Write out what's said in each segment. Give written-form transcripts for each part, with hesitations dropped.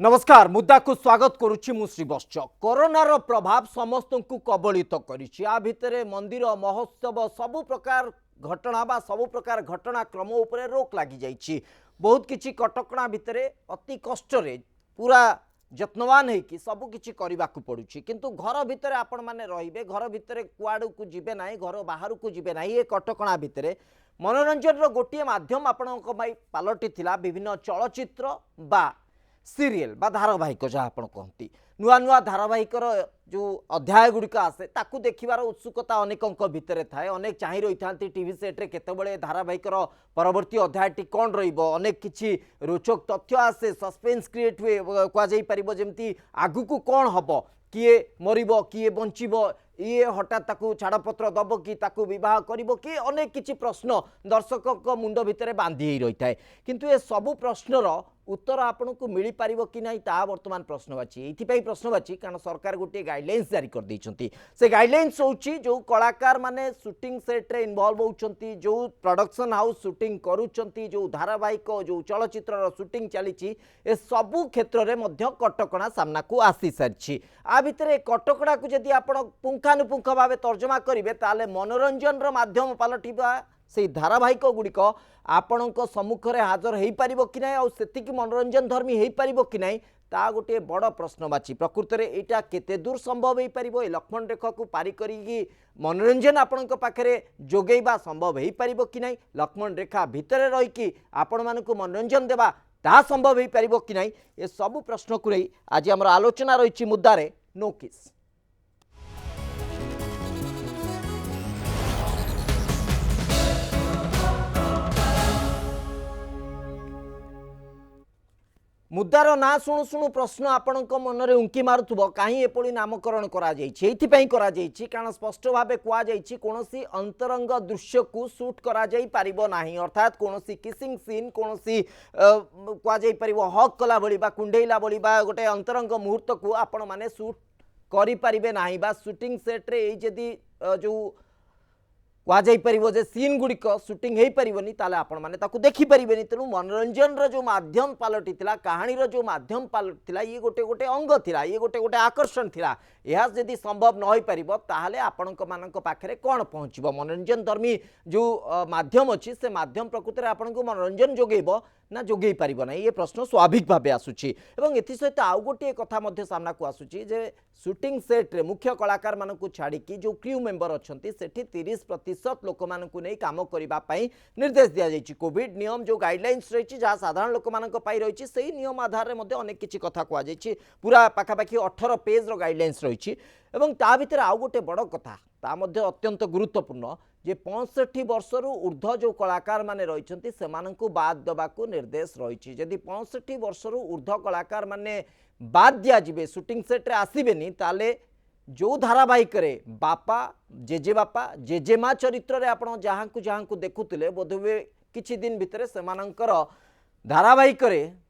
नमस्कार मुद्दा को स्वागत करुच्ची मु श्रीवत्स। कोरोनार प्रभाव समस्त को कबलित करिछि। आ भितरे मंदिर महोत्सव सबु प्रकार घटना बा सबु प्रकार घटनाक्रम उपरे रोक लगी जाइछि। बहुत किछि कटकणा भितरे अति कष्ट रे पूरा जत्नवान है कि सबु किछि करिबा को पड़ुछि, किंतु घर भितरे आपण माने रहिबे, घर भितरे कुआडू को जिबे नाही, घर बाहर को जिबे नाही। ए कटकणा भितरे मनोरंजन रो गोटिए माध्यम आपणक पई पालटी थिला विभिन्न चलचित्र बा सीरियल बा धारावाहिक जहाँ आप कहती नुआ नुआ धारावाहिक जो अध्याय गुड़िक आसे ताकू देखिबार उत्सुकता अनेकों भितर थाए। अनेक चाह रही था टीवी सेट्रे केतबेले धारावाहिक परवर्ती अध्यायटी कौन रहिबो, अनेक किछि रोचक तथ्य आसे, सस्पेंस क्रिएट हुए कहुई पार जमी आगु को कौन हम, किए मरिबो किए बंचिबो, ये हठात ताकू छाड़पत्र दब कि ताकू विवाह करिबो कि अनेक किछि प्रश्न दर्शक मुंड भितर बांधी रही थाए। किंतु ए सबु प्रश्नर उत्तर आपन को मिल पारिबो कि नहीं ता वर्तमान प्रश्नवाची। एथिपाई प्रश्नवाची कारण सरकार गोटे गाइडलाइंस जारी कर दैछंती। से गाइडलाइंस होउची जो कलाकार माने शूटिंग सेट रे इन्वॉल्व होउचंती, जो प्रोडक्शन हाउस शूटिंग करूचंती, जो धारावाहिक जो चलचित्र शूटिंग चलीची, ए सबु क्षेत्र रे मध्य कटकणा सामना को आसी सारछि। आ भितरे कटकणा को यदि आपण पुंखानुपुंख भावे तर्जमा करिवे ताले मनोरंजन रो माध्यम पलटिबा से धारावाहिक गुड़िक आपण सम्मुखें हाजर हो पार कि ना आती मनोरंजन धर्मी हो पार कि ना ता गोटे बड़ प्रश्नवाची। प्रकृत में यहाँ केते दूर संभव हो पार, लक्ष्मण रेखा को पारी करी मनोरंजन आपण पाखे जोगेबा संभव हो पार कि ना, लक्ष्मण रेखा भितर रहीकि आपण मानक मनोरंजन देवा ता संभव हो पार कि ना, ये सबू प्रश्न को नहीं आज आम आलोचना रही मुद्दारे नो किस। मुद्दार ना शुणु शुणु प्रश्न आपण मनरे उंकी मारुथुबो कहीं एपड़ी नामकरण करा जाइछि। एथिपई करा जाइछि कारण स्पष्ट भावे कुआ जाइछि कोनोसी अंतरंग दृश्य को शूट करा जाई पारिबो नाही, अर्थात कोनोसी किसिंग सीन कोनोसी कुआ जाई पारिबो हक कला बळी बा कुंडेइला बळी बा गोटे अंतरंग मुहूर्त को आपण माने शूट करि पारिबे नाही बा शूटिंग सेट रे ए जदी जो कहुई सीन गुड़िक शूटिंग हो पारनी ताले आपण मैंने देखी पारे। तेणु मनोरंजन जो माध्यम पलटि कहानी जो माध्यम पलटि ये गोटे गोटे अंग थिला, ये गोटे गोटे आकर्षण थिला। यह जदि संभव न हो पारे आपण पाखे कौन पहुँचब। मनोरंजन धर्मी जो माध्यम अच्छी से माध्यम प्रकृत में आपन को मनोरंजन जोगेब ना जोगे पार ना, ये प्रश्न स्वाभाविक भाव आसूची। एसत आउ गोटे कथा सामना को आसूची जे शूटिंग सेट रे मुख्य कलाकार मान को छाड़ी जो क्रू मेंबर अच्छा से 30% लोक मान नहीं काम करने निर्देश दि जाइए। कोविड नियम जो गाइडलाइंस रही जहाँ साधारण लोक मान रही से नियम आधार में अनेक किसी कथा कहुई पूरा पाखापाखि 18 पेज गाइडलाइंस रही। ता भीतर आउ गोटे बड़ कथा ता अत्यंत गुरुत्वपूर्ण जे 65 वर्षर ऊर्ध्व जो कलाकार माने रही से बाद देवाक निर्देश रही। जदि 65 वर्षर ऊर्ध्व कलाकार माने बाद दिजावे शूटिंग सेट्रे आसबेनी ताले जो धारावाहिक बापा जेजे बापा जेजेमा चरित्र रे आपण जहाँ को देखुले बोधवे किछि दिन भितर से धारावाहिक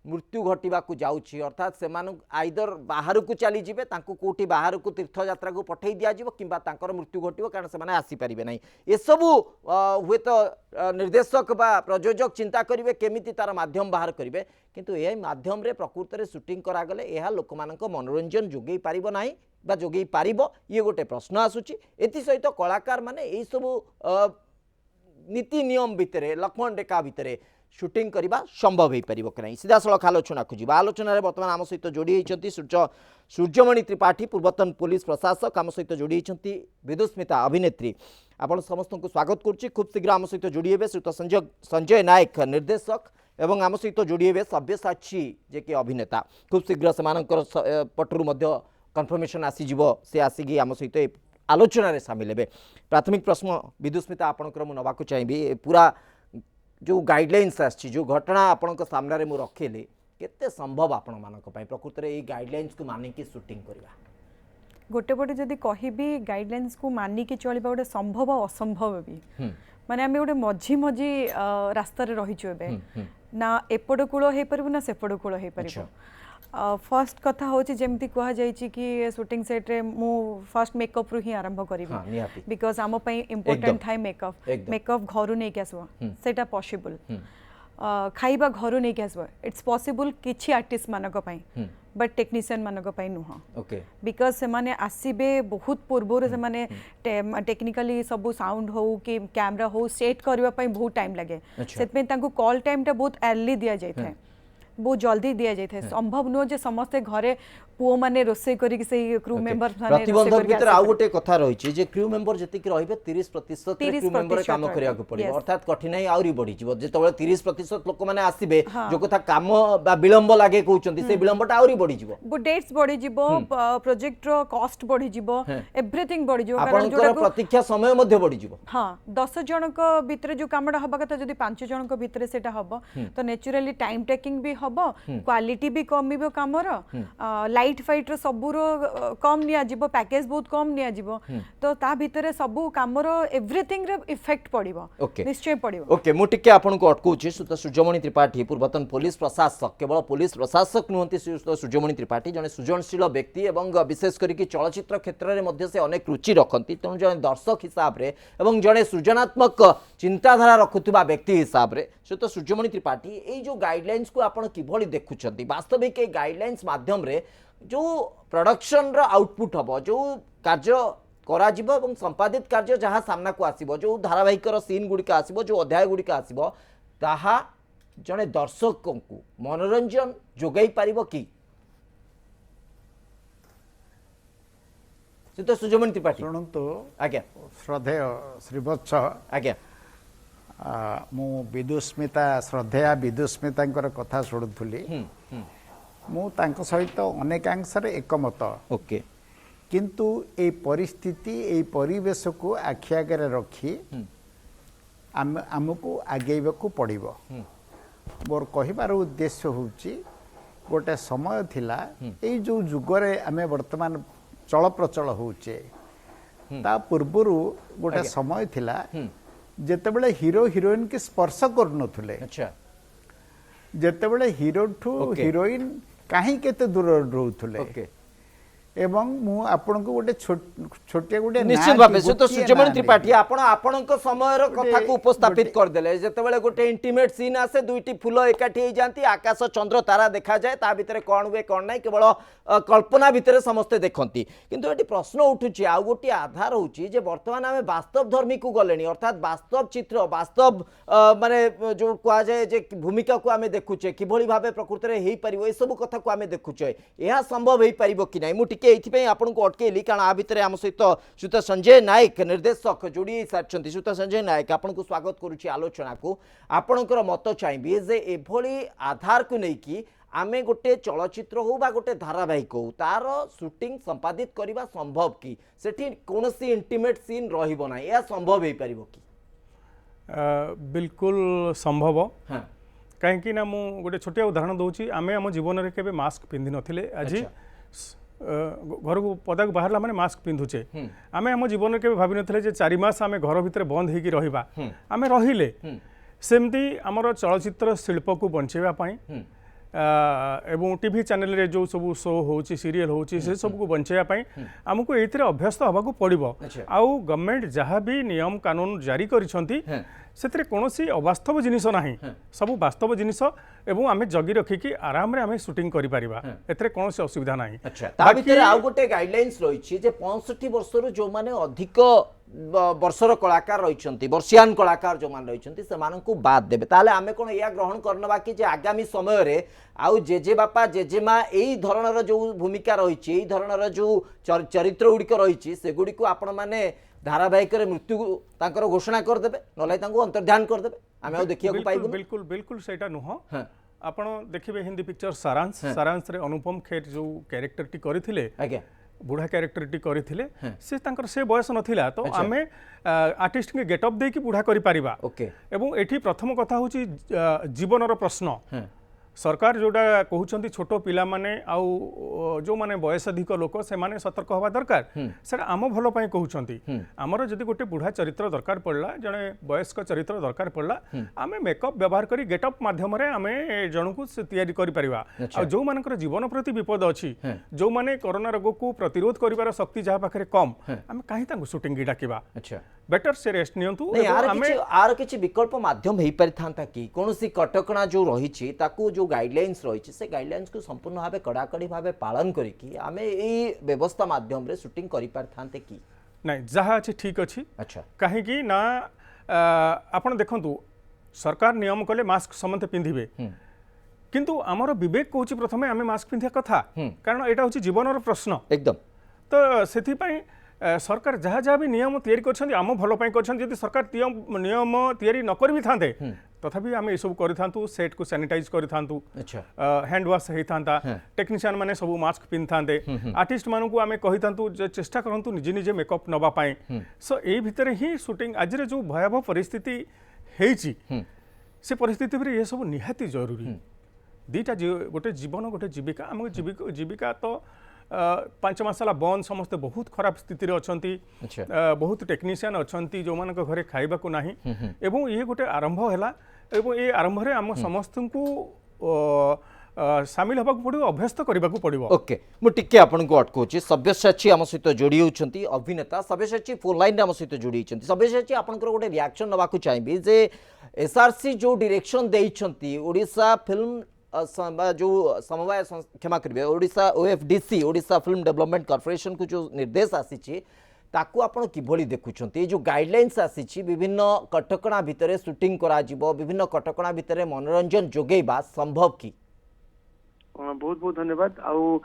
मृत्यु घटवाक जाऊँगी, अर्थात से आइदर बाहर को चली जाए कौटी बाहर को तीर्थ यात्रा को पठे दिज्व कि मृत्यु घटो कारण से आसीपारे ना। ये सबू हुए तो निर्देशक बा प्रयोजक चिंता करेंगे केमिति तार माध्यम बाहर करेंगे, किंतु यह माध्यम रे प्रकृत में शूटिंग करागले यह लोक मनोरंजन जोगई पारिबो नाही बा जोगई पारिबो, ये गोटे प्रश्न आसूची। एथि सहित कलाकार माने यही सबू नीति नियम भितर लक्ष्मण रेखा भितर शूटिंग करने संभव हो पार कि नहीं, सीधा सड़क आलोचना को जीवा। आलोचना बर्तमान आम सहित जोड़ी होती सूर्यमणि त्रिपाठी पूर्वतन पुलिस प्रशासक, आम सहित जोड़ी होती विदुस्मिता अभिनेत्री। आप समस्त को स्वागत करुच्ची। खूब शीघ्र आम सहित जोड़ी हे श्रीयुत संजय नायक निर्देशक एवं आम सहित जोड़ी हे सब्यसाची जे कि अभिनेता। खूब शीघ्र से पटरू कन्फर्मेशन आसीज से आसिकी आम सहित आलोचन सामिल हे। प्राथमिक प्रश्न विदुस्मिता आपणकर मु नवाक चाहिए पूरा जो गाइडलाइंस आछि जो घटना आपण सामने मु रखेली केते संभव आपण मानक पई प्रकृत रे ए गाइडलाइंस को मानि के शूटिंग करबा गोटे पटे जदि कहिबी गाइडलाइंस को मानि के चलिबा गोटे संभव असंभव भी माने आमे गोटे मझी मझी रास्ता रे रही छबे ना एपड कूल हे परबो ना सेपड कूल हे परबो। फर्स्ट कथा होची जेमती कहा जाइछि कि शूटिंग सेट रे मु फर्स्ट मेकअप रु ही आरंभ करिबी बिकॉज़ आम पई इंपोर्टेंट थाई मेकअप घरु नै के आसो सेटा पॉसिबल खाइबा घर नहीं के आसबो इट्स पॉसिबल किछि आर्टिस्ट मानक पई बट टेक्नीशियन मानक पई नुह ओके बिकॉज से माने आसीबे बहुत पूर्व से माने टेक्निकली सब साउंड हो कि कैमरा हो सेट करबा पई बहुत टाइम लगे सेत में तांको कॉल टाइम टा बहुत अर्ली दिया जाय थे बहुत जल्दी दिया जाय थे संभव नो जे समस्त घरे पुओ माने रोसे करी कि से क्रू मेंबर माने प्रतिबंधक भीतर आउ गोटे कथा रही जे क्रू मेंबर जति रहिबे 30% क्रू मेंबर काम करिया को पड़िबो अर्थात कठिनाई आउरी बढ़ी जिवो जेतबे 30% लोक माने आसीबे जो कथा काम बा विलंब लागे कहउचंती से विलंबटा आउरी बढ़ी जिवो वो डेट्स बढ़ी जिवो प्रोजेक्ट रो कॉस्ट बढ़ी जिवो एवरीथिंग बढ़ी जिवो कारण जोटा प्रतीक्षा समय मध्ये बढ़ी जिवो हां 10 जनक भीतर जो कामडा हबा कथा जदी 5 जनक भीतर सेटा हबो तो नेचुरली टाइम टेकिंग भी हबो क्वालिटी भी कमिबो कामर लाइट फाइट रो सबुरो कम निया जिवो पैकेज बहुत कम निया जिवो तो ता भीतर सबु कामर एवरीथिंग रे इफेक्ट पड़िबो निश्चय पड़िबो ओके मु टिके आपन को अटकूची सुत सूर्यमणि त्रिपाठी पूर्वतन पुलिस प्रशासक केवल पुलिस प्रशासक नुहंती सूर्यमणि त्रिपाठी जने सृजनशील व्यक्ति एवं विशेष करी कि चलचित्र क्षेत्र रे मध्ये से अनेक रुचि रखंती तेणु जने दर्शक हिसाब रे एवं जने सृजनात्मक चिंताधारा रखुतबा व्यक्ति हिसाब रे सुत सूर्यमणि त्रिपाठी एई जो गाइडलाइंस को आपन किभली देखुछंती वास्तविक ए गाइडलाइंस माध्यम रे जो प्रोडक्शन रो आउटपुट हबो जो कार्य करा जिवो एवं संपादित कार्य जहाँ सामना को आसीबो जो धारावाहिकर सीन गुड़िक आसीबो जो अध्याय गुड़िक आसीबो ताहा जने दर्शक को मनोरंजन जोगाई पारिबो कि तो सूर्यमणि त्रिपाठी शुणु आज्ञा श्रद्धेय श्रीवत्स आज्ञा मु विदुस्मिता श्रद्धेया विदुस्मिता कथा शुणुली मु तांको सहित अनेकांशरे एकमत ओके किंतु ए परिस्थिति ए परिवेश को आखि आगे रखी आमको आगेबा पड़िबो मोर कहिबार उद्देश्य होची गोटे समय थिला ए जो जुगरे आमे वर्तमान चल प्रचल होचे ता पूर्वरु गोटे समय थिला जेतेबेले हीरो हीरोइन के स्पर्श करनथुले अच्छा जेतेबेले हीरो ठू हीरोइन कहीं केते दूर रहउथुले ओके एवं मु आपन को गोटे छोटे गोटे निश्चित भाव से तो सूर्यमणि त्रिपाठी आपण आपणक समयर कथा को उपस्थापित कर देले जेतेबेले गोटे इंटीमेट सीन आसे दुईटी फूल एकाठी हो जाती आकाश चंद्र तारा देखा जाए ता भितर कोन हुए कोन नै केवल कल्पना भितर समस्त देखंती किंतु एटी प्रश्न उठुची आ गोटी आधार होची जे वर्तमान आमे वास्तव धर्मी को गलेनी अर्थात वास्तव चित्र वास्तव माने जो कहा जाए जे भूमिका को आमे देखुचे किभली भाबे प्रकृति रे हेई परिबो ए सब कथा को आमे देखुचे एहा संभव हेई परिबो कि नै मु टिके आपन को अटकेली कारण आ भितर आम सहित श्रीयुत संजय नायक निर्देशक जोड़ी सारी श्रीयुत संजय नायक आपन को स्वागत करुच्ची आलोचना को आपणकर मत चाहिए जे एभली आधार को लेकिन आमे गोटे चलचित्र हो बा गोटे धारावाहिक हो तार शूटिंग संपादित करबा संभव कि सेठी कोनोसी इंटीमेट सीन रहिबो ना या संभव हे परिबो कि बिल्कुल संभव हां कहीं ना मु गोटे छोटिया उदाहरण दूची आमे हम जीवन रे केबे मास्क पिंधि नथिले आज घर को पदा को बाहर माने मास्क पिंधुचे आमे हम जीवन के भाभी नथिले जे 4 मास आमे घर भितर बंद हेकी रहिबा आमे रहिले सेमती हमर चलचित्र शिल्प को बंचेबा पई एवं टीवी चैनल रे जो सब शो होची सीरियल होची से सब को बंचेबा पई हमको एथिरे अभ्यस्त हबा को पड़िबो आउ गवर्नमेंट जहाँ भी नियम कानून जारी करिसंती सेतरे कोनोसी अवास्तव जिनिस नाही सब वास्तव जिनिस एवं आमे जगी रखिकी आराम रे आमे शूटिंग करि परिबा एतरे कोनोसी असुविधा नाही अच्छा ता भितर आ गोटे गाइडलाइंस रहिछि जे 65 वर्षर जो माने अधिक वर्षर कलाकार रहिछंती वर्षियान कलाकार जो मान रहिछंती से मानकु बाद देबे ताले आमे कोन या ग्रहण करनबा कि जे आगामी समय रे आउ जेजे बापा जेजेमा एई धरणर जो भूमिका रहिछि एई धरणर जो चरित्र गुडिक रहिछि से गुडिको आपण माने धारावाहिक मृत्यु तांकर घोषणा कर देबे नलै तांको अंतर्ध्यान कर देबे आमे आ देखिया को पाइबो बिल्कुल बिल्कुल सेटा नुह आपण देखिबे हिंदी पिक्चर सारांश रे अनुपम खेर जो कैरेक्टर टी करिथिले आज्ञा बुढ़ा कैरेक्टर टी करिथिले से तांकर से बयस नथिला तो आमे आर्टिस्ट के गेटअप दे कि बुढ़ा करि परिबा ओके एवं एठी प्रथम कथा होची जीवनर प्रश्न सरकार जोटा कहउछंती छोटो पिला माने आउ जो माने बयस अधिक लोक से माने सतर्क हवा दरकार सेटा आम भलो पई कहउछंती हमर जदि गोटे बुढ़ा चरित्र दरकार पड़ला जने वयस्क चरित्र दरकार पड़ला आमे मेकअप व्यवहार करी गेटअप माध्यम रे आमे जणकु से तयारी करि परिबा आ जो मानकर जीवन प्रति विपद अछि जो माने कोरोना रोग को प्रतिरोध करिवार शक्ति जहा पाखरे कम आमे काहे तांगु शूटिंग डाकिबा अच्छा बेटर से रेस्ट नियंतु नहीं एवं आर किछि विकल्प माध्यम हेई परिथांता कि कोनोसी कटकणा जो रहिछि ताकू जो गाइडलाइंस रहिछि से गाइडलाइंस को संपूर्ण भाबे कड़ाकड़ी भाबे पालन करिकि आमे एई व्यवस्था माध्यम रे शूटिंग करि पारथांते कि नहीं जहाँ अच्छी ठीक अच्छी अच्छा कहीं ना आपण देखंतु सरकार नियम कले मास्क समस्त पिंधिबे किंतु आमर विवेक कहूँ प्रथमे आमे मास्क पिंधिया कथा कारण एटा होची जीवनर प्रश्न एकदम तो सेथि पई सरकार जहाँ जहाँ भी नियम तैयारी करछन्ती आम भलो पई करछन्ती यदि सरकार नियम तैयारी न करबी थांते तथापि आम सब करूँ सेट को सैनिटाइज करूँ अच्छा हैंड वाश होता टेक्नीशियन मैंने सब मास्क पिंधाते आर्टिस्ट मानू आम कही था चेष्टा करूँ निजे निजे मेकअप नवापाई सो यही भितर ही शूटिंग आज जो भयावह परिस्थिति होती से परिस्थिति ये सब निहाती जरूरी दीटा गोटे जीवन गोटे जीविका आम जीविका तो 5 मास बंद समस्ते बहुत खराब स्थिति रे अछंती बहुत टेक्नीशियन अछंती जो मान घरे खाइबा को नाही एवं ये गोटे आरंभ हैला एवं ये आरंभ रे हम समस्त को सामिल होबाक पड़ो अभ्यस्त करबाक पड़ो ओके मु टिके आपन को अटकोची सब्यसाची हम सहित जोड़ी होचंती अभिनेता सब्यसाची फोन लाइन हम सहित जोड़ी होचंती सब्यसाची आपन को गोटे रिएक्शन नबा को चाहिबी जे एसआरसी जो डायरेक्शन देइछंती ओडिशा फिल्म जो समवाय क्षमा करेंगे Odisha OFDC Odisha Film Development Corporation को जो निर्देश आसी ताकू आपण किभली देखुछंती जो गाइडलाइंस आसी विभिन्न कटकणा भितर शूटिंग करा जिवो विभिन्न कटकणा भितर मनोरंजन जोगेबा संभव की बहुत बहुत धन्यवाद आउ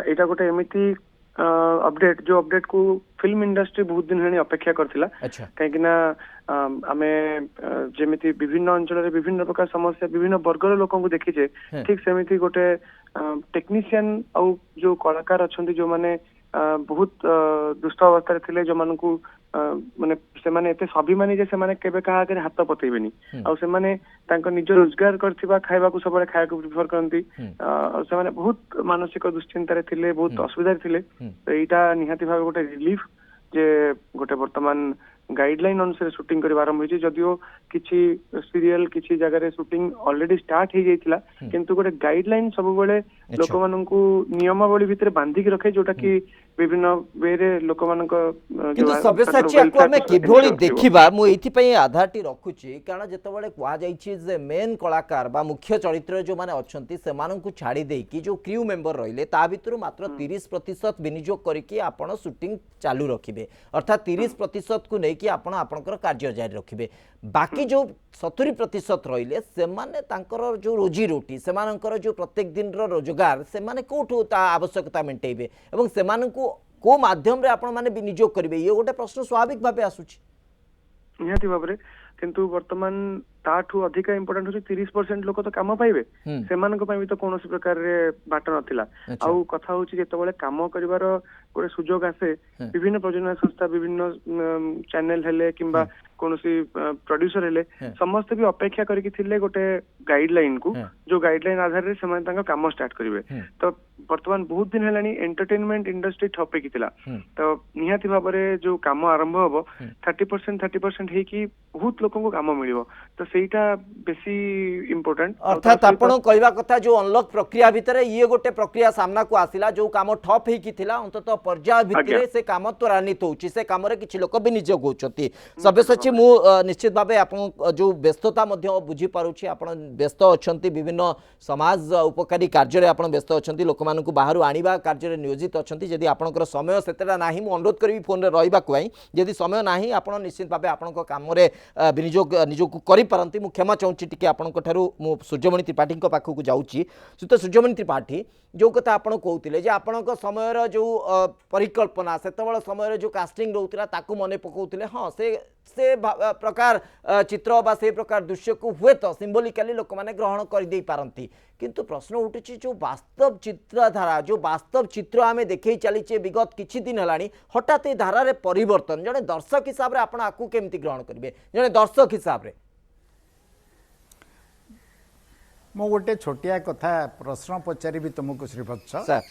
एटा गोटे एमिति अपडेट जो अपडेट को फिल्म इंडस्ट्री बहुत दिन हेनी अपेक्षा करथिला कहीं ना आमे जेमिति विभिन्न अंचल रे विभिन्न प्रकार समस्या विभिन्न वर्गर लोकों को देखिजे ठीक सेमिति गोटे टेक्नीशियन आउ जो कलाकार अछंती जो माने बहुत दुष्ट अवस्था थिले जो मान को माने से माने एते स्वाभिमानी जे से माने केबे कहा आगे हाथ पतेबेनी आ से माने तांको निज रोजगार करथिबा खाइबा को सबले खाया को प्रिफर करंती आ से माने बहुत मानसिक दुश्चिंता रे थिले बहुत असुविधा रे थिले तो एटा निहाती भाबे गोटे रिलीफ जे गोटे वर्तमान गाइडलाइन अनुसार शूटिंग कर आरंभ होइछि जदियो किछि सीरियल किछि जगह रे शूटिंग ऑलरेडी स्टार्ट हो जाइतिला किंतु गोटे गाइडलाइन सब बेले लोक माननकु नियमावली भितर बांधी के रखे जोटा कि विभिन्न वे रे लोक मानक किंतु सब्यसाची को हमें किभली देखिबा मु एथि पई आधारटी रखुछि कारण जेतबेले कुआ जाइछि जे मेन कलाकार बा मुख्य चरित्र जो माने अछंती से माननकु छाड़ी देई कि जो क्रू मेंबर रहिले ता भितर मात्र 30% विनियोग करके आपण शूटिंग चालू रखिबे अर्थात 30% को नै कि आपण आपनकर कार्य जारी रखिबे बाकी जो 70% रहिले से माने तांकर जो रोजी रोटी से मानकर जो प्रत्येक दिन रो रोजगार से माने कोठो ता आवश्यकता मेंटेबे एवं से मानकु को माध्यम रे आपण माने विनियोग करिवे ये गोटे प्रश्न स्वाभाविक भाबे आसुची निहाती भाबरे किंतु वर्तमान ताठू अधिक इम्पोर्टेंट होची 30% लोक तो काम पाइबे सेमानक पई भी तो कोनोसी प्रकार रे बाट नथिला आउ कथा होची जेतबेले काम करिवार गोटे सुजोग आसे विभिन्न प्रयोजन संस्था विभिन्न चैनल हेले किंबा कोनोसी प्रोड्यूसर हेले समस्त भी अपेक्षा करके थिले गोटे गाइडलाइन को जो गाइडलाइन आधार रे समान तांका काम स्टार्ट करिवे तो वर्तमान बहुत दिन हेलानी एंटरटेनमेंट इंडस्ट्री ठप्पे किथिला तो निहाती भाबरे जो काम आरंभ होबो 30% हे कि बहुत लोगों को काम मिलिबो तो सेटा बेसी इंपोर्टेंट अर्थात आपण कहबा कथा जो अनलॉक प्रक्रिया भितर ये गोटे प्रक्रिया सामना को आसिला जो काम ठप हे किथिला अंतत पर्याय भितर से काम त्वरान्वित होउची से काम रे किछि लोक विनियोग होउचंती सब्यसाची मु निश्चित भाबे आपण जो व्यस्तता मध्ये बुझी पारुची आपण व्यस्त अछंती विभिन्न समाज उपकारी कार्य रे आपण व्यस्त अछंती लोक मानकु बाहरु आनिबा कार्य रे नियोजित अछंती जदि आपणकर समय सेतेरा नाही मु अनुरोध करबी फोन रे रहिबा कोई जदि समय नाही आपण निश्चित भाबे आपणको काम रे विनियोग निजोग करि परंती मु क्षमा चाहूची टिके आपणको ठारू मु सूर्यमणि त्रिपाठी को पाखु जाउची सुत सूर्यमणि त्रिपाठी जो कथा आपण कहउतिले जे आपणको समय रो जो परिकल्पना सेतबळ समय रे जो कास्टिंग रहउतिला ताकू मने पकउतिले हां से प्रकार चित्र बा से प्रकार दृश्य को हुए तो सिंबलिकली लोक माने ग्रहण कर दे पारंती किंतु प्रश्न उठुची जो वास्तव चित्रधारा जो वास्तव चित्र आमे देखै चलीचे विगत किछि दिन हलानी हठात ए धारा रे परिवर्तन जने दर्शक हिसाब रे आपण आकू केमती ग्रहण करिवे जने दर्शक हिसाब रे ମୁଁ ଗୋଟେ ଛୋଟିଆ କଥା ପ୍ରଶ୍ନ ପଚାରିବି ତୁମକୁ ଶ୍ରୀବତ୍ସ ସାର୍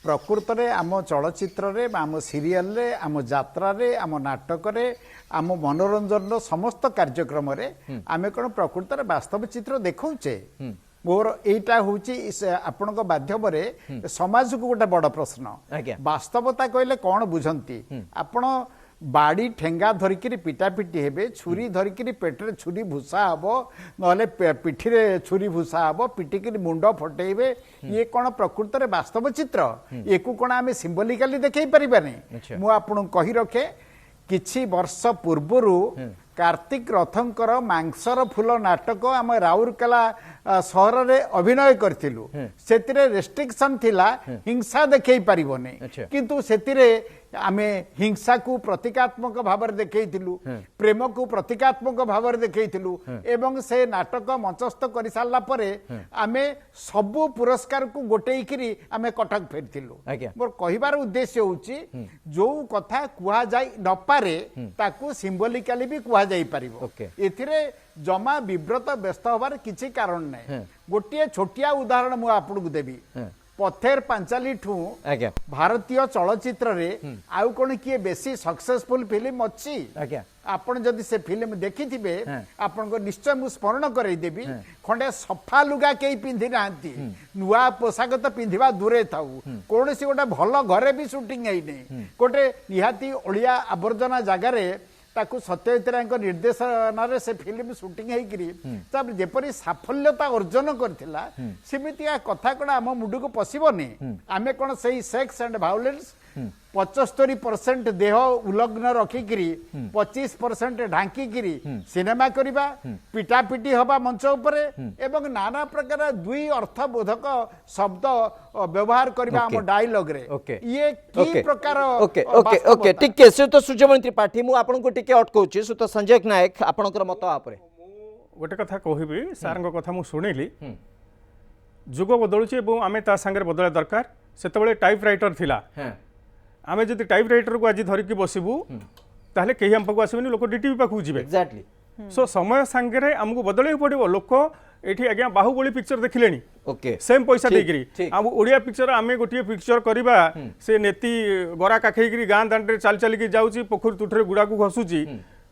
ପ୍ରକୃତରେ ଆମ ଚଳଚ୍ଚିତ୍ରରେ ବା ଆମ ସିରିଏଲରେ ଆମ ଯାତ୍ରାରେ ଆମ ନାଟକରେ ଆମ ମନୋରଞ୍ଜନର ସମସ୍ତ କାର୍ଯ୍ୟକ୍ରମରେ ଆମେ କ'ଣ ପ୍ରକୃତରେ ବାସ୍ତବ ଚିତ୍ର ଦେଖାଉଛେ ମୋର ଏଇଟା ହେଉଛି ଆପଣଙ୍କ ମାଧ୍ୟମରେ ସମାଜକୁ ଗୋଟେ ବଡ଼ ପ୍ରଶ୍ନ ଆଜ୍ଞା। ବାସ୍ତବତା କହିଲେ କ'ଣ ବୁଝନ୍ତି ଆପଣ ବାଡ଼ି ଠେଙ୍ଗା ଧରିକିରି ପିଟାପିଟି ହେବେ ଛୁରୀ ଧରିକିରି ପେଟରେ ଛୁରୀ ଭୁଷା ହେବ ନହେଲେ ପିଠିରେ ଛୁରୀ ଭୁଷା ହେବ ପିଟିକିରି ମୁଣ୍ଡ ଫଟେଇବେ ଇଏ କ'ଣ ପ୍ରକୃତରେ ବାସ୍ତବ ଚିତ୍ର ୟାକୁ କ'ଣ ଆମେ ସିମ୍ବଲିକାଲି ଦେଖେଇ ପାରିବାନି ମୁଁ ଆପଣଙ୍କୁ କହି ରଖେ କିଛି ବର୍ଷ ପୂର୍ବରୁ कार्तिक रथंकर मांसर फूल नाटक आम राउरकेला सहर में अभिनय करथिलु सेतिरे रेस्ट्रिक्शन थिला हिंसा देखै परिबोने किंतु सेतिरे आमे हिंसा को प्रतीकात्मक भाव में देखैथिलु प्रेम को प्रतीकात्मक भाव में देखैथिलु एवं से नाटक मंचस्थ कर सारला परे आमे सबु पुरस्कार को गोटेइकिरी आमे कटक फेरथिलु मोर कहिबार उद्देश्य होची जो कथा कुहा जाय न पारे ताकू सिंबलिकली भी कुहा जाई परिबो एथिरे जमा विव्रत व्यस्त होबार किछि कारण नै गोटिए छोटिया उदाहरण मु आपनको देबी पथेर पांचाली ठू भारतीय चलचित्र रे आउ कोन किए बेसी सक्सेसफुल फिल्म अछि आपण जदि से फिल्म देखि थिबे आपण को निश्चय मु स्मरण करई देबी खंडे सफा लुगा केई पिंधि नांती नुआ पोशाक तो पिंधिबा दूरे थाउ कोनसी गोटे भल घरे भी शूटिंग हेई नै गोटे निहाती ओलिया आवर्जना जगह रे ताकू सत्यजित निर्देशन से फिल्म शूटिंग होकर जेपरी साफल्यता अर्जन करथिला सेमितिया कथा कण आम मुंड को पशिबनी आमे कोन सही सेक्स एंड वायलेंस 75% देह उलग्न रखिकी 25% ढांकीकिरी सिनेमा करिबा पिटापिटी हवा मंच उपरे एवं नाना प्रकार दुई अर्थबोधक शब्द व्यवहार करबा हम डायलॉग रे ये की प्रकार ओके ओके ओके ठीक है सुत सूर्यमणि त्रिपाठी मु आपन को टिके अटकौची सुत संजय नायक आपनकर मत आपरे गोटे कथा कहबी सारंग कथा मु सुनिली जुग बदलुची एवं आमे ता संगे बदला दरकार सेतबेले टाइपराइटर थिला आमे जदि टाइपराइटर को आज धरिकी बसबू ताहले केही हम पाखु आसबेनी लोक डीटीवी पाखु जिबे एग्जैक्टली सो समय संगे हमको बदलैक पड़ो लोक एठी आज्ञा बाहुबली पिक्चर देखिलेनी ओके सेम पैसा देकरी हम ओडिया पिक्चर आमे गोटिए पिक्चर करबा से नेती गरा काखैकरी गां दांडे चाल चाल की जाउची पोखरी तुठरे गुडा को घसुची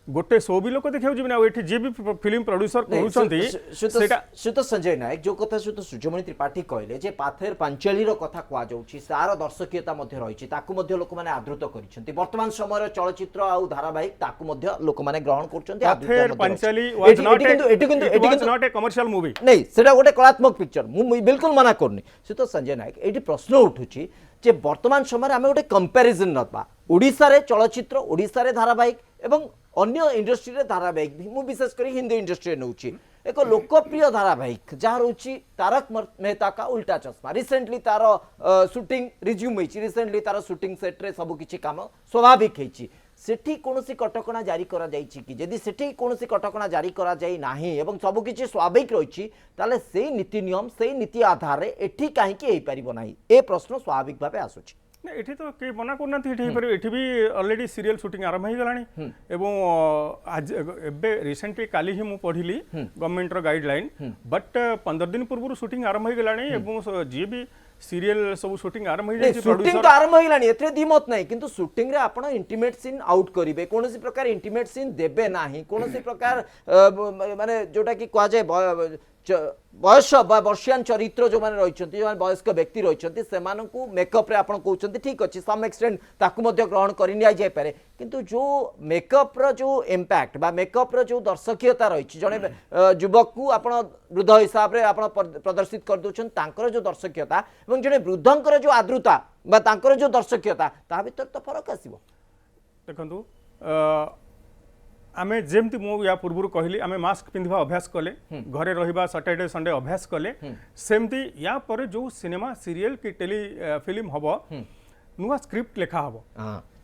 गोटे शो भी लोक देखा जी एठी जे भी फिल्म प्रोड्यूसर करूछंती सेटा सुत संजय नायक जो कथा सुत सूर्यमणि त्रिपाठी कहले जे पाथेर पांचाली रो कथा कुआ जाउची सार दर्शकीयता मध्ये रहिची ताकू मध्ये लोक माने आदृत करिसंती वर्तमान समय चलचित्र आ धारावाहिक ताकू मध्ये लोक माने ग्रहण करचंती Pather Panchali was not a commercial movie नहीं सेटा गोटे कलात्मक पिक्चर मु बिल्कुल मना करनी सुत संजय नायक एठी प्रश्न उठुची जे वर्तमान समय आमे गोटे कंपैरिजन नबा ओडिसा रे चलचित्र ओडिसा रे धारावाहिक एवं अन्य इंडस्ट्री रे धारावाहिक मु विशेष करी हिंदी इंडस्ट्री नउची एक लोकप्रिय धारावाहिक जहाँ रोची तारक मेहता का उल्टा चश्मा रिसेंटली तार शूटिंग रिज्यूम होईची रिसेंटली तार शूटिंग सेट रे सब किछि काम स्वाभाविक हेची सेठी कोनोसी कटकणा जारी करा जाईची कि यदि सेठी कोनोसी कटकणा जारी करा जाई नाही एवं सब किछि स्वाभाविक रहिची ताले सेही नीति नियम सेही नीति आधार रे एठी काहे कि हेई परिबो नाही ए प्रश्न स्वाभाविक भाबे आसुची एठी तो के मना करना थी एठी भी ऑलरेडी सीरियल शूटिंग आरंभ हो गलानी एवं आज एबे रिसेंटली काली ही मु पढिली गवर्नमेंट रो गाइडलाइन बट 15 दिन पूर्व शूटिंग आरंभ हो गलानी एवं जे भी सीरियल सब शूटिंग आरंभ हो जाई शूटिंग तो आरंभ हो गलानी एथरे दिमत नाही किंतु शूटिंग रे आपण इंटीमेट सीन आउट करिवे कोनोसी प्रकार इंटीमेट सीन देबे नाही कोनोसी प्रकार माने जोटा कि कहा जाय बयस वर्षियान चरित्र जो माने रहिचंती जो वयस्क व्यक्ति रहिचंती सेमानकु मेकअप रे आपण कहउचंती ठीक अछि सम एक्सटेंट ताकु मध्ये ग्रहण करि निया जाय पारे किंतु जो मेकअप रो जो इंपैक्ट बा मेकअप रो जो दर्शकीयता रहिछि जने युवक को आपण वृद्ध हिसाब रे आपण प्रदर्शित कर दोछन तांकर जो दर्शकीयता एवं जने वृद्धंकर जो आद्रता बा तांकर जो दर्शकीयता ता भीतर तो फरक आसीबो देखंतु आमे जेमती मु या पूर्व कहली आमे मास्क पिंधवा अभ्यास कले घरे रहिबा सैटरडे संडे अभ्यास कले सेमती या पर जो सिनेमा सीरियल की टेली फिल्म हबो नुआ स्क्रिप्ट लेखा हबो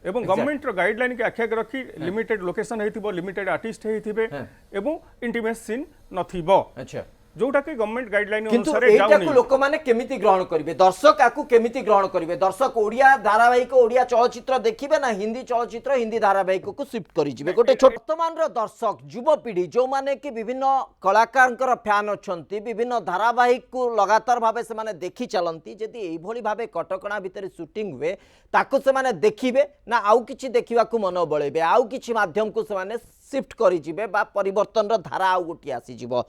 एवं गवर्नमेंट रो गाइडलाइन के आख्या रखी लिमिटेड लोकेशन हेतिबो लिमिटेड आर्टिस्ट हेतिबे एवं इंटीमेट सीन नथिबो अच्छा जोटा कि गवर्नमेंट गाइडलाइन किंतु अनुसार एटा जाउनी को लोक माने केमिति ग्रहण करिवे दर्शक आकु केमिति ग्रहण करिवे दर्शक ओडिया धारावाहिक ओडिया चलचित्र देखिबे ना हिंदी चलचित्र हिंदी धारावाहिक को शिफ्ट करि जिवे गोटे वर्तमान रो दर्शक युवपीढ़ी जो माने कि विभिन्न कलाकार फैन अछंती विभिन्न धारावाहिक को लगातार भावे से माने देखि चलंती जदि एई भली भावे कटकणा भितर शूटिंग हुए ताको से माने देखिबे ना आउ किछि देखिबा को मन बळेबे आउ किछि माध्यम को से माने शिफ्ट करि जिवे बा परिवर्तन रो धारा आउ गोटी आसी जिवो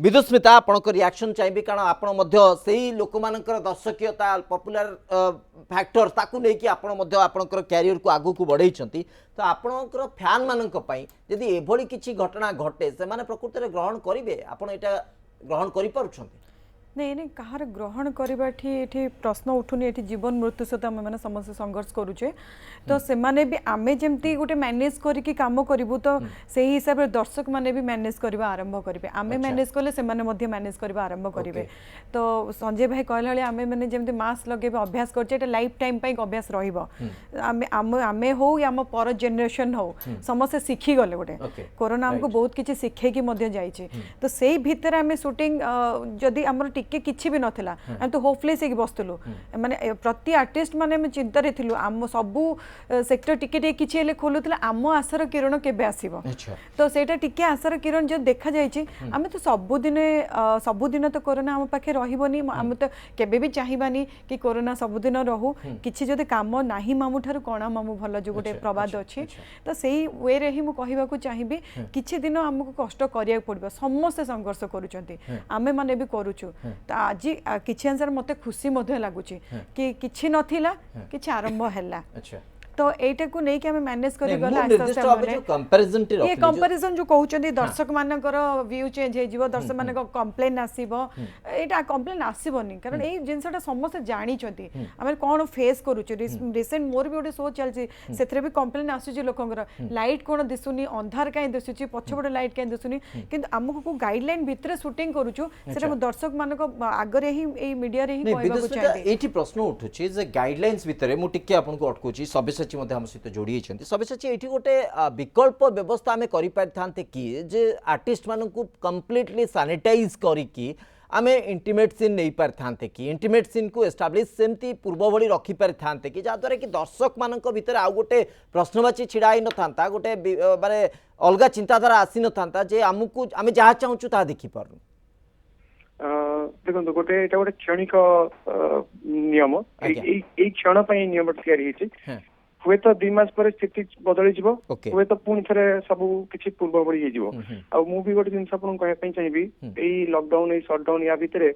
विदुस्मिता आपणक रिएक्शन चाहिए कारण आपण मध्य सेही लोक मानकर दर्शकीयता पॉपुलर फैक्टर ताकू नहीं कि आपण मध्य आपणकर कैरियर को आगु को बढ़ाई तो आपणकर फैन मानक पई यदि एभली किछि घटना घटे से माने प्रकृति रे ग्रहण करिवे आपण एटा ग्रहण करि पारुछंती नहीं नहीं कहार ग्रहण करवा ये प्रश्न उठुनी ये जीवन मृत्यु सहित आम मैंने समस्त संघर्ष करुचे तो से माने भी आमे जमती गोटे मैनेज करके काम करूँ तो से हिसाब से दर्शक माने भी मैनेज करवा आरंभ करेंगे आमे मैनेज कले से माने मैनेज करवा आरंभ करेंगे तो संजय भाई कहला भाई आमे मैंने जमती मास्क लगे अभ्यास कर लाइफ टाइम अभ्यास रमे हो या आम पर जेनेरेशन हो समस्ते शिखी गले गोटे कोरोना आमको बहुत किसी शिखेकी जाइए तो से भितर आम शूटिंग जदि आम टिके किछि भी नथिला हम तो होपलेस एक बसतलु माने प्रति आर्टिस्ट माने हम चिंता रे थिलु आम सबु सेक्टर टिके टिके किछि हेले खोलुतला आम आशार किरण केबे आसीबो तो सेटा टिके आशार किरण जो देखा जायछि हम तो सबुदिन तो कोरोना आम पाखे रहिबोनी हम तो केबे भी चाहिबानी कि कोरोना सबुदिन रहू किछि जदि काम नाही मामु ठारु कोणा मामु भल जो गोटे प्रवाद अछि तो सेही वे रे ही मु कहिबा को चाहिबी किछि दिन हमको कष्ट करिया पड़बो समस्त संघर्ष करूचंती आमे माने भी करूछु तो आज किछि आंसर मते खुशी मध्य लागुची कि किछि नथिला किछि आरंभ हैला तो एटा को नहीं कि हमें मैनेज करी गला कंपैरिजन टी ये कंपैरिजन जो कहउचंदी दर्शक मानकर व्यू चेंज हे जीवो दर्शक मानक कंप्लेन आसीबो एटा कंप्लेन आसीबोनी कारण ए जिंसटा समस्त जानि चंती हमें कोन फेस करूची रिसेंट मोर भी ओडे शो चलची सेथरे भी कंप्लेन आसीची लोकंगर लाइट कोन दिसुनी अंधार काई दिसुची पछबड लाइट काई दिसुनी किंतु हमको को गाइडलाइन भितरे शूटिंग करूछु सेटा दर्शक मानक आगरे ही ए मीडिया रे ही कहबा को चाहे एठी प्रश्न उठुची जे गाइडलाइंस भितरे मु टिके आपन को अटकुची सब्य हम सहित जोड़ी सबसे ये गोटे विकल्प व्यवस्था आम कर कि आर्टिस्ट मान कंप्लीटली सैनिटाइज करी आमे इंटीमेट सीन नहीं पारि थांते कि इंटीमेट सीन को एस्टाब्लिश सेमती पूर्व भली रखी पारि थांते कि जहाँद्वारा कि दर्शक मानक भितर आउ गोटे प्रश्नवाची छिड़ा ही न था गोटे माने अलगा चिंताधारा आसी न था जे आमको आमे जहाँ चाहूँ ता देखि पारु देखो गोटे एटा गोटे क्षणिक नियम एई क्षण पई नियम तैयारी हेछि हुए तो 2 मास पर स्थिति बदली जीवो हुए तो पुणी थे सब किसी पूर्व भरी हो मु भी गोटे जिन कहना चाहिए यही लॉकडाउन यही सटडाउन या भितर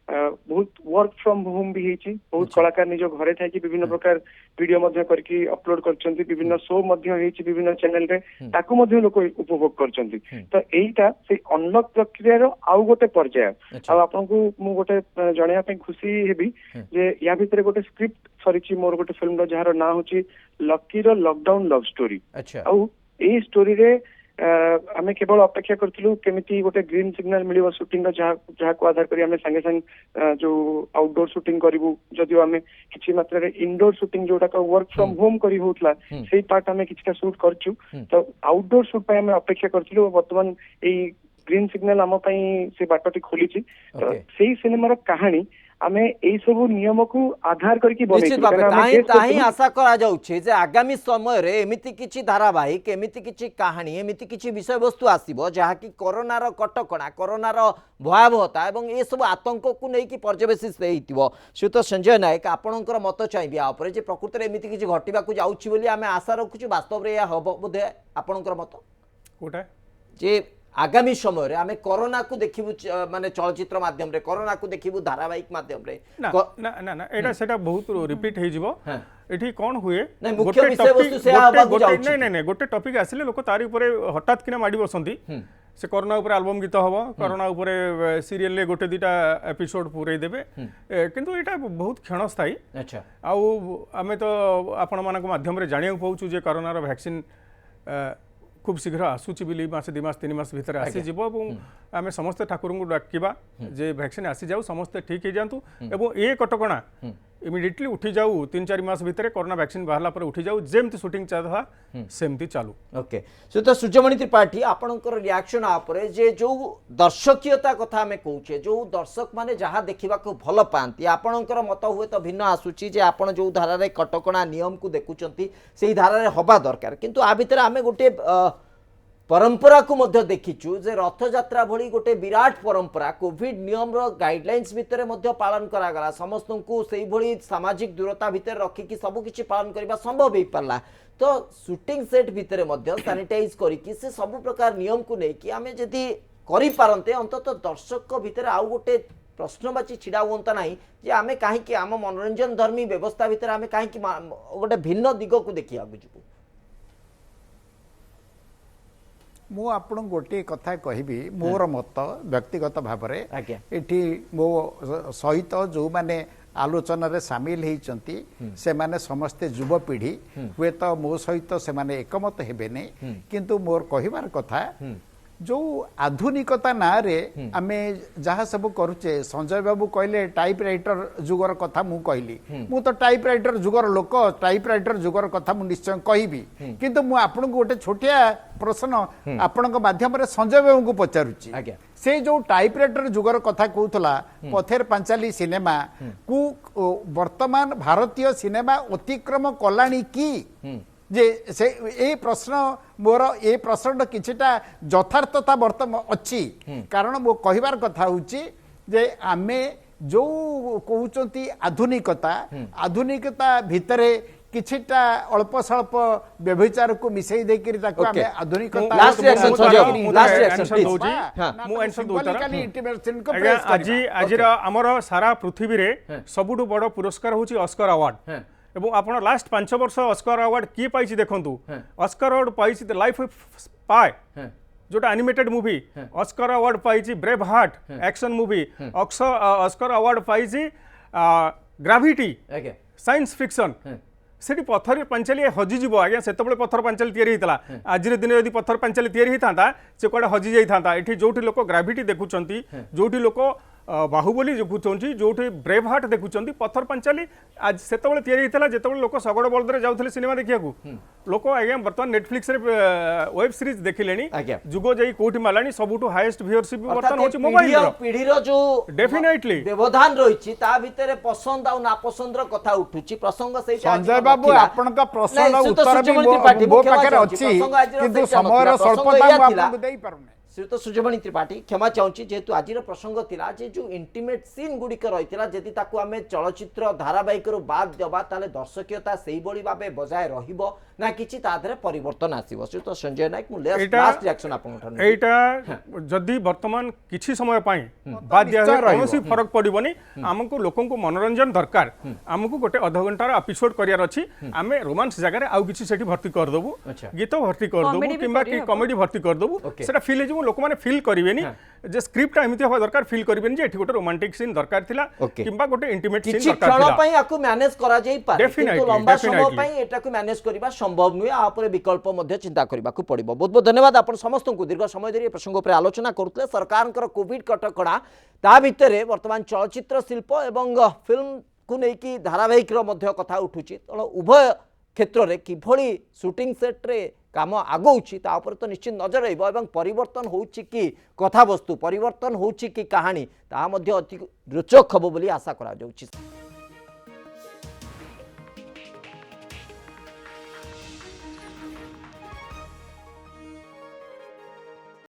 बहुत वर्क फ्रॉम होम भी होती बहुत कलाकार निज घरे थी विभिन्न प्रकार वीडियो करके अपलोड कर विभिन्न शो विभिन्न चैनल रे ताकू लोक उपभोग कर तो यहीटा से अनलॉक प्रक्रिया आउ गोटे पर्याय आपको मु गोटे जनवाई खुशी हेबी जे या भितर गोटे स्क्रिप्ट सरी मोर गोटे फिल्म जार ना हूँ लकी रो लॉकडाउन लव स्टोरी आउ ए स्टोरी रे आम केवल अपेक्षा करूँ केमी गोटे ग्रीन सिग्नल मिल शूटिंग जहाँ को आधार करें संगे संगे जो आउटडोर शूटिंग करूँ जदिव आम कि मात्रा इनडोर शूटिंग जोटा वर्क फ्रॉम होम करी होता से पार्ट आम कि शूट करूँ तो आउटडोर शूट आम अपेक्षा करूँ बर्तमान यही ग्रीन सिग्नल आम से बाटटी खोली तो से सिनेमार कहानी आमे एई सब नियम को आधार करके बने आशा करा जाउछे जे आगामी समय रे एमिति किछि धारावाहिक एमिति किछि कहानी एमिति किछि विषय वस्तु आसीबो जहा कि कोरोना रो कटकणा कोरोना रो भयावहता एवं ए सब आतंक को नै कि पर्यवेसित हेइतिबो श्रीयुत संजय नायक आपणकर मत चाहिबे आ ऊपर जे प्रकृति रे एमिति किछि घटिबा को जाउछि बोली आमे आशा रखुछु वास्तव रे या हबो बोधे आपणकर मत कोटा जे आगामी समय रे आमे कोरोना को देखिबु माने चलचित्र माध्यम रे कोरोना को देखिबु धारावाहिक माध्यम रे ना ना ना एटा सेटा बहुत रिपीट हे जिवो एठी कोन हुए मुख्य विषय वस्तु से आबा जाउछि नहीं नहीं गोटे टॉपिक आसिले लोक तारी ऊपर हठात किना माडी बसंती से कोरोना ऊपर एल्बम गीत हबो कोरोना ऊपर सीरियल ले गोटे दिटा एपिसोड पूरे देबे किंतु एटा बहुत क्षणस्थायी अच्छा आउ आमे तो आपण मानक माध्यम रे जानिया पाउछु जे कोरोना रो वैक्सीन खूब शीघ्र आसूची बोली मास 2 मास 3 मास भीतर आसी जीवो एवं आमे समस्त ठाकुर को डाकिबा जे वैक्सीन आसी जाऊ समस्त ठीक हो जातु एवं ए कटकणा इमिडिएटली उठी जाऊ 3-4 मास भितर कोरोना वैक्सीन बाहरला पर उठी जाऊ जेमती शूटिंग चाहा सेमती चालू। ओके सो तो सूर्यमणि त्रिपाठी आपणकर रिएक्शन आपरे जे जो दर्शकीयता कथा आमे कहूचे जो दर्शक माने जहा देखिबा को भल पांती आपणकर मत हुए तो भिन्न आसुची जे आपण जो धारा रे कटकणा नियम को देखुचंती सेही धारा रे हबा दरकार किंतु आ भितर आमे गोटे परंपरा को मध्य देखिचु जे रथ यात्रा भली गोटे विराट परंपरा कोविड नियम रो गाइडलाइंस भितर मध्य पालन करा गला समस्त को सेही भली सामाजिक दूरता भितर रखी कि सब किछि पालन करबा संभव हे परला तो शूटिंग सेट भितर मध्य सैनिटाइज करी कि से सब प्रकार नियम को नै कि आमे जदी करि पारंते अंतत दर्शक भितर आउ गोटे प्रश्नवाची छिड़ा हुंता नाही जे आमे काहे कि आम मनोरंजन धर्मी व्यवस्था भितर आमे काहे कि गोटे भिन्न दिग को देखिया बुझबो मु आपन गोटे कथा कहबी मोर मत व्यक्तिगत भाव में आज्ञा एठी मो सहित जो माने आलोचन रे शामिल होती से माने समस्ते युवपीढ़ी हुए तो मो सहित से माने एकमत हेबेनी किंतु मोर कहिबार कथा जो आधुनिकता ना रे आमे जहाँ सब करुचे संजय बाबू कहले टाइपराइटर जुगर कथा मु कहली मु तो टाइपराइटर जुगर लोक टाइपराइटर जुगर कथा मु निश्चय कहबी किंतु मु आपन को गोटे छोटिया प्रश्न आपन को माध्यम रे संजय बाबू को पचारुची आज्ञा से जो टाइपराइटर जुगर कथा कहूला पथेर पांचाली सिनेमा को वर्तमान भारतीय सिनेमा अतिक्रम कलानी की जे से ए प्रश्न मोर ए प्रश्न किछिटा यथार्थता वर्तमान अच्छी कारण मो कहिबार कथा होची जे आमे जो कहउचंती आधुनिकता भितरे किछिटा अल्प स्वल्प व्यभिचार को मिसई दे करी ताको आमे आधुनिकता लास्ट रिएक्शन सजो लास्ट रिएक्शन दोजी मु आंसर दोतार इंटिमेशन को प्रेस आज हमर सारा पृथ्वी रे सबुठु बड़ पुरस्कार होची ऑस्कर अवार्ड एवं आपण लास्ट 5 वर्ष ऑस्कर अवार्ड किए पाइछि देखंतु ऑस्कर अवार्ड पाइछि द लाइफ ऑफ स्पाई जोटा एनिमेटेड मूवी ऑस्कर अवार्ड पाइछि Braveheart action movie Oscar award पाइछि ग्रेविटी साइंस फिक्शन सेठी पत्थर पांचाली हजिଯିव आज्ञा से पत्थर पांचाली तैयारी होता आज दिन यदि पत्थर पांचाली तैयारी होता से कड़े हजि जाता ये जो लोक ग्राविटी देखुं जो लोक बाहुबली देखुं जो ब्रेव हार्ट देखुं पत्थर पांचाली आज से तैयारी होता जो लोक शगड़ बलदे जाते सिनेमा देखा लोक आज्ञा बर्तमान नेटफ्लिक्स वेब सीरीज देखिले जुग जाई कोठी मालानी सबुठु हाईएस्ट व्यूअरशिप बर्तमान होची मोबाइल पीढ़ी रो जो डेफिनेटली व्यवधान रहिछि ता भितरे पसंद आ नापसंद रो कथा उठुछि प्रसंग सेही संजय बाबू आपण का प्रश्न उत्तर भी मो पाखरे अछि किंतु समय रो स्वल्पता मु आपन देई पारुने श्रीयुत सूर्यमणि त्रिपाठी क्षमा चाहूँगी जेहेतु आज प्रसंग थिला जे जो इंटिमेट सीन गुड़िक रही जदि ताकू आमे चलचित्र धारावाहिक बाद देबा ताले दर्शकीयता सेही बड़ी भाबे बजाय रहिबो ना किछि ताधरे परिवर्तन आसीबो श्रीयुत संजय नायक मु लास्ट रिएक्शन आपन ठन एटा जदि वर्तमान किछि समय पई बाद दिया कोनोसी फरक पड़िबोनी हमको लोकन को मनोरंजन दरकार हमको गोटे आधा घंटा एपिसोड करियार अछि आमे रोमांस जगह रे आउ किछि सेठी भर्ती कर देबु गीत भर्ती कर देबु किबा कि कॉमेडी भर्ती कर देबु सेटा फील जे लोक माने फील करिवेनी जे स्क्रिप्ट एमिति होबा दरकार फील करिवेनी जे एठी गोटे रोमांटिक सीन दरकार थिला किबा गोटे इंटिमेट सीन दरकार थिला क्षण पई आकु मैनेज करा जाई पारे किंतु लंबा समय पई एटा को मैनेज करबा संभव नुय आ ऊपर विकल्प मध्ये चिंता करबा को पड़िबो। बहुत बहुत धन्यवाद आपण समस्त को दीर्घ समय धरि प्रसंग ऊपर आलोचना करथले सरकारनकर कोविड कटकणा ता भितरे वर्तमान चलचित्र शिल्प एवं फिल्म को नै कि धारावाहिक रो मध्ये कथा उठुची त उभय क्षेत्र रे किभली शूटिंग सेट रे काम आगौछि ता ऊपर तो निश्चित नजर रहिबो एवं परिवर्तन होउछि कि कथा वस्तु परिवर्तन होउछि कि कहानी ता मध्ये अति रोचक हबो बोली आशा करा जाउछि।